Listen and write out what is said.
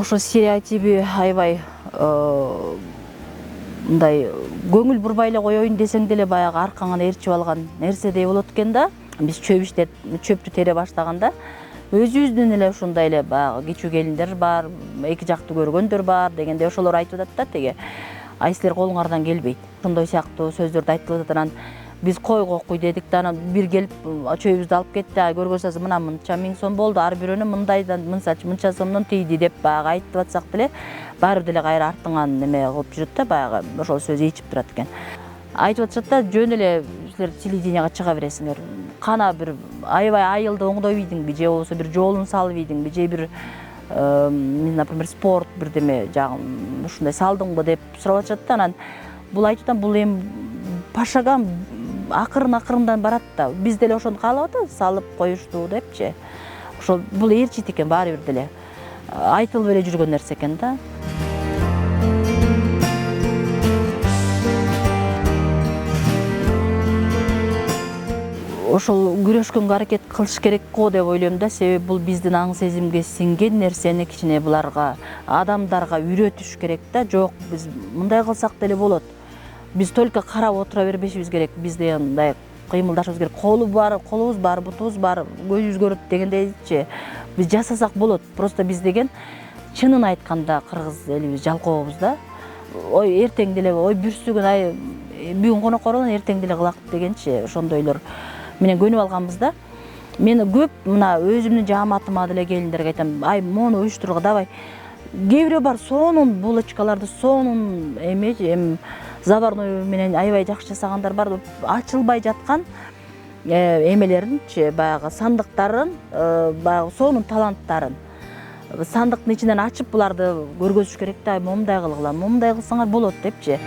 ошо стереотиби аябай мындай көңүл бурбай эле коеюн десең деле баягы аркаңан ээрчип алган нерседей болот экен да. Биз чөптү тере баштаганда өзүбүздүн эле ушундай эле баягы кичүү келиндер бар, эки жакты көргөндөр бар дегенде ошолор айтып атат да теге. Ай силер колуңардан келбейт. Ошондой сыяктуу сөздөрдү айтып атат. Анан биз койго окуй дедик да, анан бир келип чөйүбүздү алып кетти. Көргөзсөз мына мынча миң сом болду, ар бирөөнө мындайдан мынча сомдон тийди деп баягы айтып атсак деле, баары деле кайра артыңан неме кылып жүрөт да, баягы ошол сөз ичип турат экен. Айтып атышат да, жөн эле силер телевиденияга чыга бересиңер. Кана бир аябай айылды оңдой ийдиңби, же болбосо бир жолун салып ийдиңби, же бир например спорт бирдеме жагы ушундай салдыңбы деп сурап атышат да. Анан бул айтып атам, бул эми пошагам акырындан барат да. Биз деле ошону каалап атабыз, салып коюшту депчи. Ошол бул ээрчийт экен баары бир деле. Айтылып эле жүргөн нерсе экен да. Ошол күрөшкөнгө аракет кылыш керек го деп ойлойм да. Себеби бул биздин аң сезимге сиңген нерсени кичине буларга, адамдарга үйрөтүш керек да. Жок, биз мындай кылсак деле болот. Биз только карап отура бербешибиз керек. Биз да мындай кыймылдашыбыз керек. Колубуз бар, бутубуз бар, көзүбүз көрөт дегендейчи. Биз жасасак болот. Просто биз деген чынын айтканда кыргыз элибиз жалкообуз да. Ой, эртең деле, ой бүрсүгүн, ай бүгүн конокко эртең деле кылак дегенчи, ошондойлор менен көнүп алганбыз да. Мен көп мына өзүмдүн жааматыма деле келиндерге айтам, ай мону уюштурууга давай. Кээ бирөө бар, сонун булочкаларды, сонун эми заварной менен аябай жакшы жасагандар бар. Ачылбай жаткан эмелеринчи, баягы сандыктарын, баягы сонун таланттарын сандыктын ичинен ачып буларды көргөзүш керек да. Момундай кылгыла, момундай кылсаңар болот депчи.